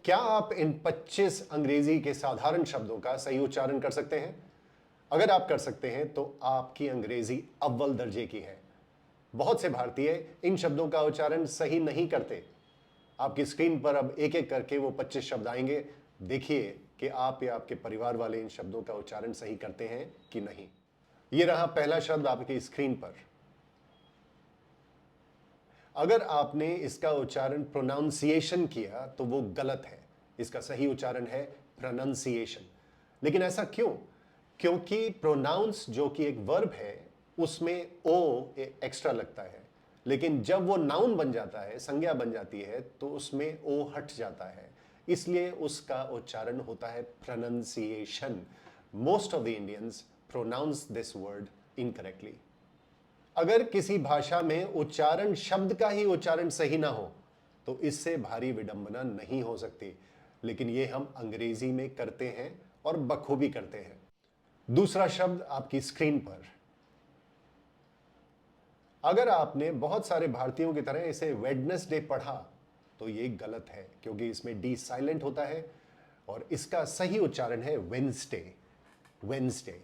क्या आप इन 25 अंग्रेजी के साधारण शब्दों का सही उच्चारण कर सकते हैं? अगर आप कर सकते हैं तो आपकी अंग्रेजी अव्वल दर्जे की है। बहुत से भारतीय इन शब्दों का उच्चारण सही नहीं करते। आपकी स्क्रीन पर अब एक एक करके वो 25 शब्द आएंगे। देखिए कि आप या आपके परिवार वाले इन शब्दों का उच्चारण सही करते हैं कि नहीं। ये रहा पहला शब्द आपकी स्क्रीन पर। अगर आपने इसका उच्चारण प्रोनाउंसिएशन किया तो वो गलत है। इसका सही उच्चारण है प्रोनाउंसिएशन। लेकिन ऐसा क्यों? क्योंकि प्रोनाउंस जो कि एक वर्ब है उसमें ओ एक्स्ट्रा लगता है, लेकिन जब वो नाउन बन जाता है, संज्ञा बन जाती है, तो उसमें ओ हट जाता है, इसलिए उसका उच्चारण होता है pronunciation. Most of the Indians pronounce this word incorrectly. अगर किसी भाषा में उच्चारण शब्द का ही उच्चारण सही ना हो तो इससे भारी विडंबना नहीं हो सकती, लेकिन ये हम अंग्रेजी में करते हैं और बखूबी करते हैं। दूसरा शब्द आपकी स्क्रीन पर। अगर आपने बहुत सारे भारतीयों की तरह इसे वेडनेसडे पढ़ा तो ये गलत है, क्योंकि इसमें डी साइलेंट होता है और इसका सही उच्चारण है वेंसडे। वेंसडे।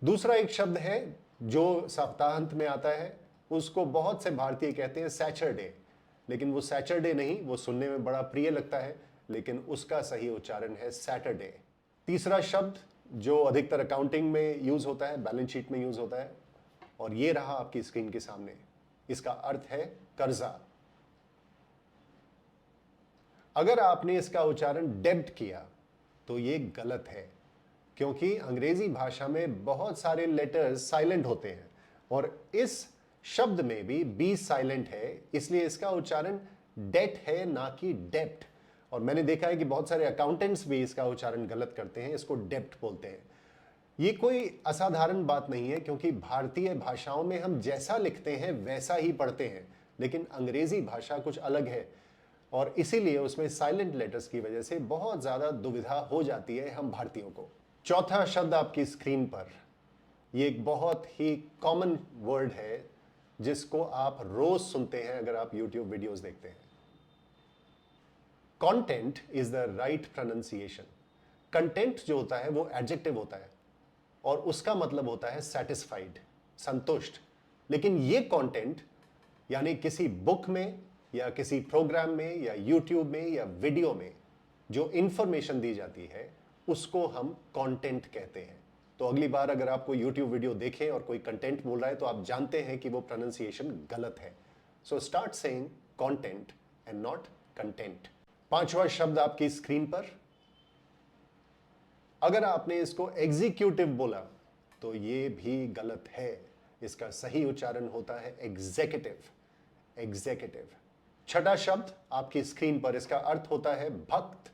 दूसरा एक शब्द है जो सप्ताहांत में आता है, उसको बहुत से भारतीय कहते हैं सैटरडे, लेकिन वो सैटरडे नहीं, वो सुनने में बड़ा प्रिय लगता है, लेकिन उसका सही उच्चारण है सैटरडे। तीसरा शब्द जो अधिकतर अकाउंटिंग में यूज होता है, बैलेंस शीट में यूज होता है, और ये रहा आपकी स्क्रीन के सामने। इसका अर्थ है कर्जा। अगर आपने इसका उच्चारण डेब्ट किया तो ये गलत है, क्योंकि अंग्रेजी भाषा में बहुत सारे लेटर्स साइलेंट होते हैं और इस शब्द में भी बी साइलेंट है, इसलिए इसका उच्चारण डेट है ना कि डेप्ट। और मैंने देखा है कि बहुत सारे अकाउंटेंट्स भी इसका उच्चारण गलत करते हैं, इसको डेप्ट बोलते हैं। ये कोई असाधारण बात नहीं है, क्योंकि भारतीय भाषाओं में हम जैसा लिखते हैं वैसा ही पढ़ते हैं, लेकिन अंग्रेजी भाषा कुछ अलग है और इसीलिए उसमें साइलेंट लेटर्स की वजह से बहुत ज्यादा दुविधा हो जाती है हम भारतीयों को। चौथा शब्द आपकी स्क्रीन पर, ये एक बहुत ही कॉमन वर्ड है जिसको आप रोज सुनते हैं अगर आप YouTube वीडियोस देखते हैं। Content is the right pronunciation. Content जो होता है वो एडजेक्टिव होता है और उसका मतलब होता है सेटिस्फाइड, संतुष्ट। लेकिन ये कंटेंट यानी किसी बुक में या किसी प्रोग्राम में या YouTube में या वीडियो में जो इंफॉर्मेशन दी जाती है उसको हम कंटेंट कहते हैं। तो अगली बार अगर आप कोई YouTube वीडियो देखें और कोई कंटेंट बोल रहा है तो आप जानते हैं कि वो प्रोनाउंसिएशन गलत है। So start saying content and not content. पांचवा शब्द आपकी स्क्रीन पर। अगर आपने इसको एग्जीक्यूटिव बोला तो ये भी गलत है। इसका सही उच्चारण होता है एग्जीक्यूटिव। एग्जीक्यूटिव। छठा शब्द आपकी स्क्रीन पर, इसका अर्थ होता है भक्त।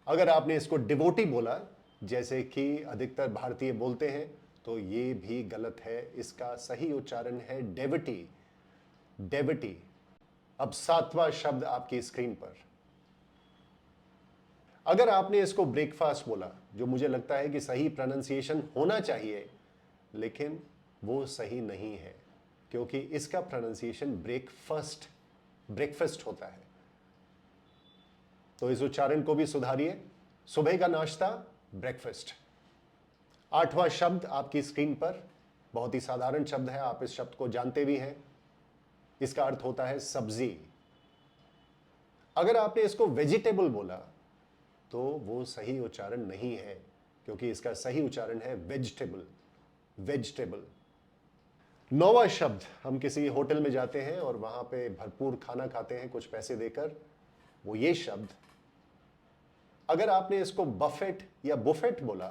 अगर आपने इसको डिवोटी बोला जैसे कि अधिकतर भारतीय बोलते हैं तो ये भी गलत है। इसका सही उच्चारण है डेविटी। डेविटी। अब सातवां शब्द आपकी स्क्रीन पर। अगर आपने इसको ब्रेकफास्ट बोला, जो मुझे लगता है कि सही प्रोनाउंसिएशन होना चाहिए, लेकिन वो सही नहीं है, क्योंकि इसका प्रोनाउंसिएशन ब्रेकफास्ट होता है। तो इस उच्चारण को भी सुधारिए। सुबह का नाश्ता, ब्रेकफास्ट। आठवां शब्द आपकी स्क्रीन पर, बहुत ही साधारण शब्द है, आप इस शब्द को जानते भी हैं। इसका अर्थ होता है सब्जी। अगर आपने इसको वेजिटेबल बोला तो वो सही उच्चारण नहीं है, क्योंकि इसका सही उच्चारण है वेजिटेबल। वेजिटेबल। नौवां शब्द, हम किसी होटल में जाते हैं और वहां पे भरपूर खाना खाते हैं कुछ पैसे देकर, वो ये शब्द। अगर आपने इसको बफेट या बुफेट बोला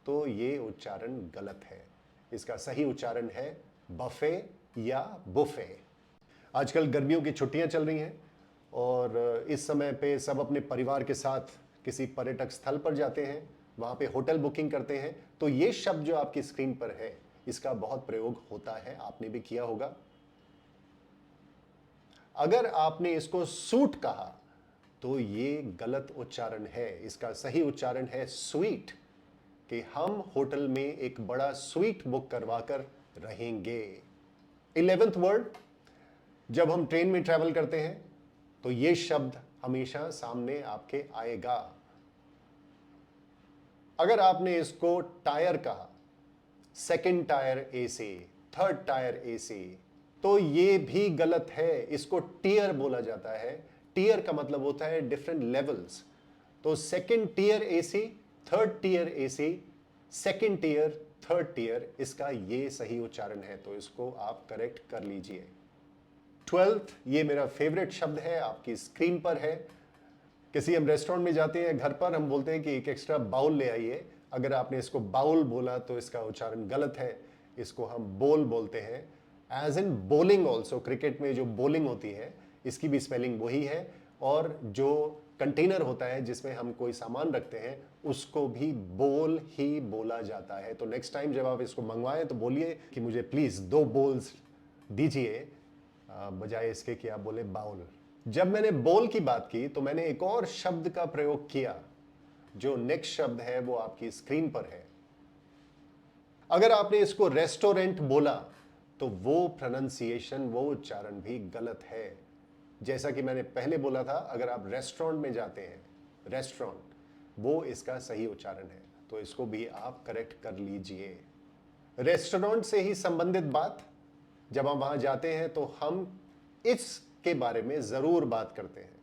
तो ये उच्चारण गलत है। इसका सही उच्चारण है बफे या बुफे। आजकल गर्मियों की छुट्टियां चल रही हैं और इस समय पे सब अपने परिवार के साथ किसी पर्यटक स्थल पर जाते हैं, वहां पे होटल बुकिंग करते हैं, तो ये शब्द जो आपकी स्क्रीन पर है इसका बहुत प्रयोग होता है, आपने भी किया होगा। अगर आपने इसको सूट कहा तो ये गलत उच्चारण है। इसका सही उच्चारण है स्वीट, कि हम होटल में एक बड़ा स्वीट बुक करवाकर रहेंगे। 11th वर्ड, जब हम ट्रेन में ट्रैवल करते हैं तो ये शब्द हमेशा सामने आपके आएगा। अगर आपने इसको टायर कहा, second tier AC, third tier AC, तो ये भी गलत है। इसको टियर बोला जाता है। टियर का मतलब होता है डिफरेंट लेवल्स। तो second tier AC, third tier AC, second tier, third tier, इसका ये सही उच्चारण है। तो इसको आप करेक्ट कर लीजिए। 12th, ये मेरा फेवरेट शब्द है, आपकी स्क्रीन पर है। किसी हम रेस्टोरेंट में जाते हैं, घर पर हम बोलते हैं कि एक एक्स्ट्रा बाउल ले आइए। अगर आपने इसको बाउल बोला तो इसका उच्चारण गलत है। इसको हम बोल बोलते हैं। As in bowling also, cricket में जो बोलिंग होती है इसकी भी स्पेलिंग वही है। और जो कंटेनर होता है जिसमें हम कोई सामान रखते हैं उसको भी बोल ही बोला जाता है। तो नेक्स्ट टाइम जब आप इसको मंगवाएं तो बोलिए कि मुझे प्लीज 2 बोल्स दीजिए, बजाय इसके कि आप बोले बाउल। जब मैंने बोल की बात की तो मैंने एक और शब्द का प्रयोग किया। जो नेक्स्ट शब्द है वो आपकी स्क्रीन पर है। अगर आपने इसको रेस्टोरेंट बोला तो वो प्रोनाउंसिएशन, वो उच्चारण भी गलत है। जैसा कि मैंने पहले बोला था, अगर आप रेस्टोरेंट में जाते हैं, रेस्टोरेंट, वो इसका सही उच्चारण है। तो इसको भी आप करेक्ट कर लीजिए। रेस्टोरेंट से ही संबंधित बात, जब हम वहां जाते हैं तो हम इसके बारे में जरूर बात करते हैं,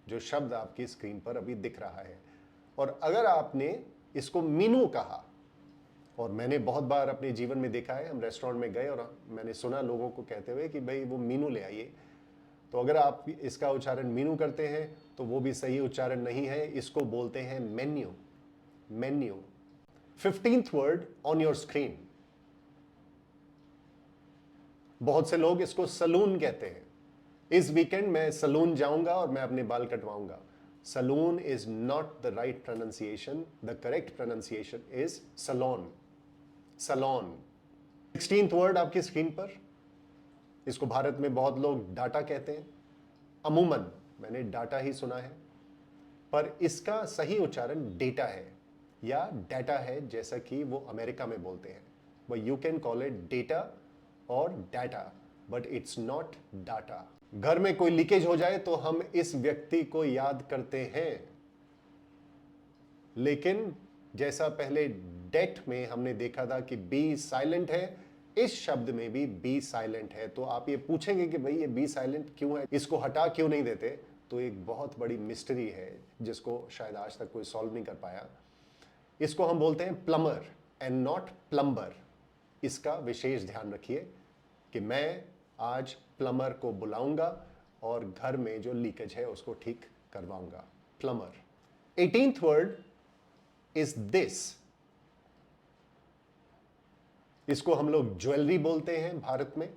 जो शब्द आपकी स्क्रीन पर अभी दिख रहा है। और अगर आपने इसको मीनू कहा, और मैंने बहुत बार अपने जीवन में देखा है, हम रेस्टोरेंट में गए और मैंने सुना लोगों को कहते हुए कि भाई वो मीनू ले आइए, तो अगर आप इसका उच्चारण मीनू करते हैं तो वो भी सही उच्चारण नहीं है। इसको बोलते हैं menu, menu. 15th word on your screen, बहुत से लोग इसको सलून कहते हैं। इस वीकेंड मैं सलून जाऊंगा और मैं अपने बाल कटवाऊंगा। Saloon is not the right pronunciation. The correct pronunciation is salon, salon. 16th word आपकी स्क्रीन पर, इसको भारत में बहुत लोग डाटा कहते हैं। अमूमन मैंने डाटा ही सुना है, पर इसका सही उच्चारण डेटा है या डाटा है, जैसा कि वो अमेरिका में बोलते हैं। वो you can call it data और data, but it's not data. घर में कोई लीकेज हो जाए तो हम इस व्यक्ति को याद करते हैं, लेकिन जैसा पहले डेट में हमने देखा था कि बी साइलेंट है, इस शब्द में भी बी साइलेंट है। तो आप ये पूछेंगे कि भाई ये बी साइलेंट क्यों है, इसको हटा क्यों नहीं देते, तो एक बहुत बड़ी मिस्ट्री है जिसको शायद आज तक कोई सॉल्व नहीं कर पाया। इसको हम बोलते हैं प्लम्बर एंड नॉट प्लम्बर। इसका विशेष ध्यान रखिए कि मैं आज प्लम्बर को बुलाऊंगा और घर में जो लीकेज है उसको ठीक करवाऊंगा, plumber. 18th word is this. इसको हम लोग ज्वेलरी बोलते हैं भारत में,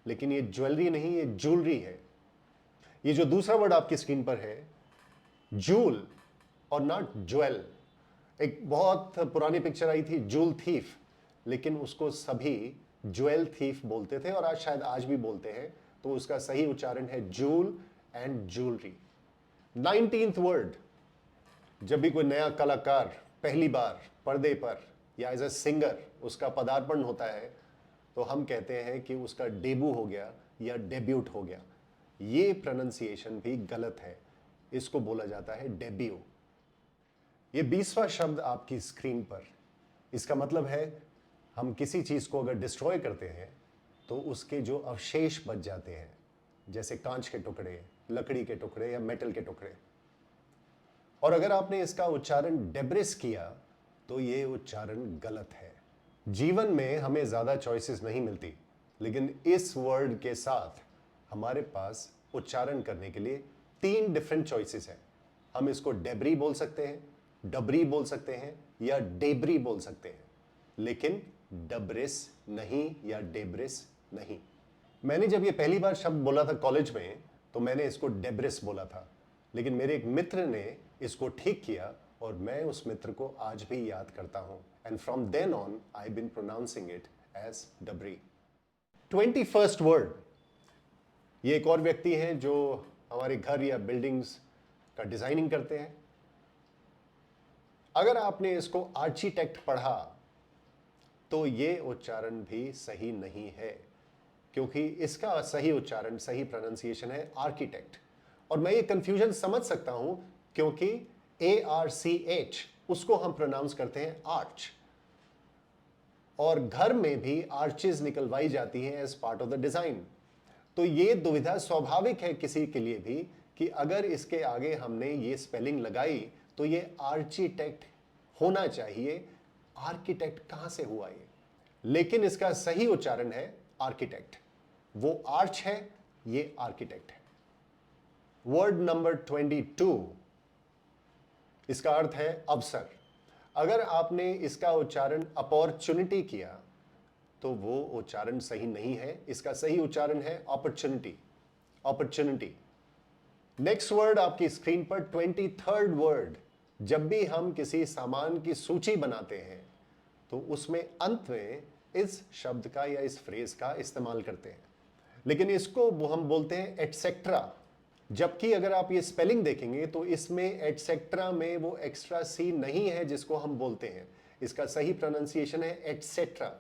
लेकिन ये ज्वेलरी नहीं, ये ज्वेलरी है। ये जो दूसरा वर्ड आपकी स्क्रीन पर है, जूल और नॉट ज्वेल। एक बहुत पुरानी पिक्चर आई थी जूल थीफ, लेकिन उसको सभी ज्वेल थीफ बोलते थे और आज शायद आज भी बोलते हैं। तो उसका सही उच्चारण है joule and jewellery. 19th word, जब भी कोई नया कलाकार पहली बार पर्दे पर या एज ए सिंगर उसका पदार्पण होता है तो हम कहते हैं कि उसका डेब्यू हो गया या डेब्यूट हो गया। ये प्रोनाउंसिएशन भी गलत है, इसको बोला जाता है डेब्यू। ये 20वां शब्द आपकी स्क्रीन पर, इसका मतलब है हम किसी चीज को अगर डिस्ट्रॉय करते हैं तो उसके जो अवशेष बच जाते हैं, जैसे कांच के टुकड़े, लकड़ी के टुकड़े या मेटल के टुकड़े। और अगर आपने इसका उच्चारण डेब्रिस किया तो ये उच्चारण गलत है। जीवन में हमें ज्यादा चॉइसेस नहीं मिलती, लेकिन इस वर्ड के साथ हमारे पास उच्चारण करने के लिए 3 डिफरेंट चॉइसेस हैं। हम इसको डेब्री बोल सकते हैं, डबरी बोल सकते हैं या डेब्री बोल सकते हैं, लेकिन डब्रिस नहीं या डेब्रिस नहीं। मैंने जब ये पहली बार शब्द बोला था कॉलेज में तो मैंने इसको डेब्रिस बोला था, लेकिन मेरे एक मित्र ने इसको ठीक किया और मैं उस मित्र को आज भी याद करता हूं। And from then on I been pronouncing it as debris. 21st word, ये एक और व्यक्ति हैं जो हमारे घर या बिल्डिंग्स का डिजाइनिंग करते हैं। अगर आपने इसको आर्किटेक्ट पढ़ा तो ये उच्चारण भी सही नहीं है, क्योंकि इसका सही उच्चारण, सही प्रोनाउंसिएशन है आर्किटेक्ट। और मैं ये कंफ्यूजन समझ सकता हूं क्योंकि ARCH उसको हम प्रोनाउंस करते हैं आर्च, और घर में भी आर्चेज निकलवाई जाती हैं as part of the design. तो ये दुविधा स्वाभाविक है किसी के लिए भी कि अगर इसके आगे हमने ये स्पेलिंग लगाई तो ये आर्चिटेक्ट होना चाहिए, आर्किटेक्ट कहां से हुआ ये? लेकिन इसका सही उच्चारण है आर्किटेक्ट। वो आर्च है, ये आर्किटेक्ट है। वर्ड नंबर 22, इसका अर्थ है अवसर। अगर आपने इसका उच्चारण अपॉर्चुनिटी किया तो वो उच्चारण सही नहीं है। इसका सही उच्चारण है अपॉर्चुनिटी, अपॉर्चुनिटी। नेक्स्ट वर्ड आपकी स्क्रीन पर 23rd वर्ड। जब भी हम किसी सामान की सूची बनाते हैं तो उसमें अंत में इस शब्द का या इस फ्रेज का इस्तेमाल करते हैं, लेकिन इसको हम बोलते हैं एटसेट्रा। जबकि अगर आप ये स्पेलिंग देखेंगे तो इसमें एटसेट्रा में वो एक्स्ट्रा सी नहीं है जिसको हम बोलते हैं। इसका सही प्रोनाउंसिएशन है एटसेट्रा।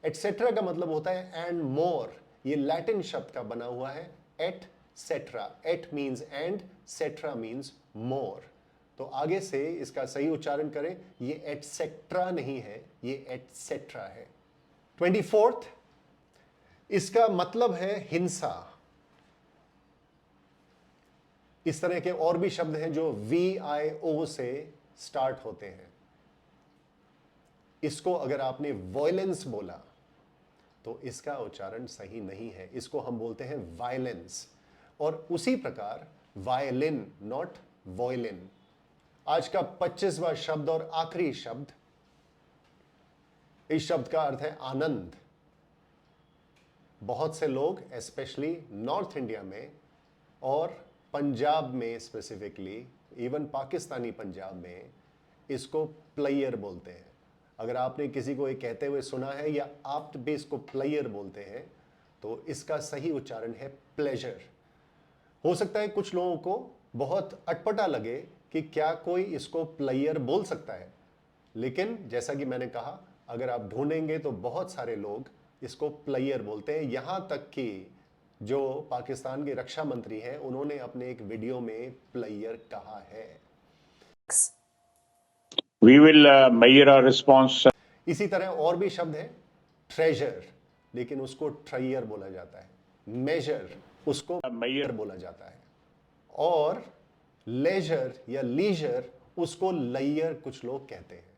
एटसेट्रा का मतलब होता है एंड मोर। ये लैटिन शब्द का बना हुआ है etcetera. Et means and, cetera means more. तो आगे से इसका सही उच्चारण करें, ये एटसेट्रा नहीं है, ये एटसेट्रा है। 24th, इसका मतलब है हिंसा। इस तरह के और भी शब्द हैं जो VIO से स्टार्ट होते हैं। इसको अगर आपने वॉयलेंस बोला तो इसका उच्चारण सही नहीं है, इसको हम बोलते हैं वायलेंस। और उसी प्रकार वायलिन, नॉट वॉयलिन। आज का 25वां शब्द और आखिरी शब्द, इस शब्द का अर्थ है आनंद। बहुत से लोग स्पेशली नॉर्थ इंडिया में और पंजाब में स्पेसिफिकली, इवन पाकिस्तानी पंजाब में, इसको प्लेयर बोलते हैं। अगर आपने किसी को ये कहते हुए सुना है या आप भी इसको प्लेयर बोलते हैं तो इसका सही उच्चारण है प्लेजर। हो सकता है कुछ लोगों को बहुत अटपटा लगे कि क्या कोई इसको प्लेयर बोल सकता है, लेकिन जैसा कि मैंने कहा, अगर आप ढूंढेंगे तो बहुत सारे लोग इसको प्लेयर बोलते हैं। यहां तक कि जो पाकिस्तान के रक्षा मंत्री हैं उन्होंने अपने एक वीडियो में प्लेयर कहा है। We will measure our response. इसी तरह और भी शब्द है, ट्रेजर, लेकिन उसको ट्रायर बोला जाता है। मेजर, उसको मेयर बोला जाता है। और लेजर या लीजर, उसको लैयर कुछ लोग कहते हैं।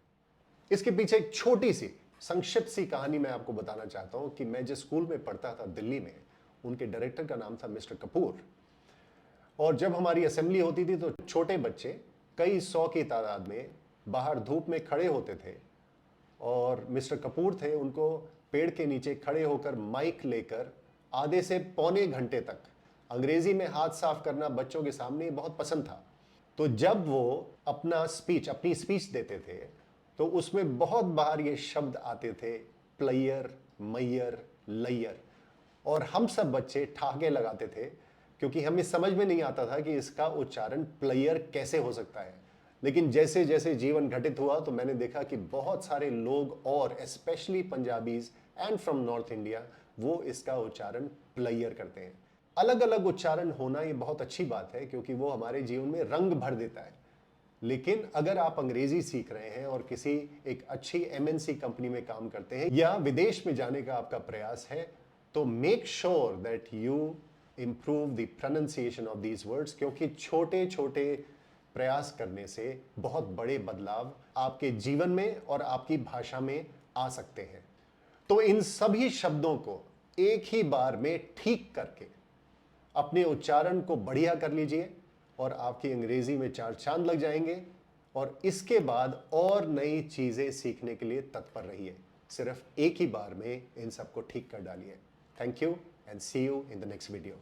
इसके पीछे एक छोटी सी संक्षिप्त सी कहानी मैं आपको बताना चाहता हूं कि मैं जिस स्कूल में पढ़ता था दिल्ली में, उनके डायरेक्टर का नाम था मिस्टर कपूर। और जब हमारी असेंबली होती थी तो छोटे बच्चे कई 100 की तादाद में बाहर धूप में खड़े होते थे और मिस्टर कपूर थे, उनको पेड़ के नीचे खड़े होकर माइक लेकर आधे से पौने घंटे तक अंग्रेजी में हाथ साफ करना बच्चों के सामने बहुत पसंद था। तो जब वो अपनी स्पीच देते थे तो उसमें बहुत बार ये शब्द आते थे, प्लेयर, मैयर, लैयर, और हम सब बच्चे ठहाके लगाते थे क्योंकि हमें समझ में नहीं आता था कि इसका उच्चारण प्लेयर कैसे हो सकता है। लेकिन जैसे जैसे जीवन घटित हुआ तो मैंने देखा कि बहुत सारे लोग, और specially Punjabis and from north India, वो इसका उच्चारण प्लेयर करते हैं। अलग अलग उच्चारण होना ये बहुत अच्छी बात है क्योंकि वो हमारे जीवन में रंग भर देता है। लेकिन अगर आप अंग्रेजी सीख रहे हैं और किसी एक अच्छी MNC कंपनी में काम करते हैं या विदेश में जाने का आपका प्रयास है, तो make sure that you improve the pronunciation of these words, क्योंकि छोटे छोटे प्रयास करने से बहुत बड़े बदलाव आपके जीवन में और आपकी भाषा में आ सकते हैं। तो इन सभी शब्दों को एक ही बार में ठीक करके अपने उच्चारण को बढ़िया कर लीजिए और आपकी अंग्रेजी में 4 चांद लग जाएंगे। और इसके बाद और नई चीजें सीखने के लिए तत्पर रहिए। सिर्फ एक ही बार में इन सबको ठीक कर डालिए। Thank you and see you in the next video.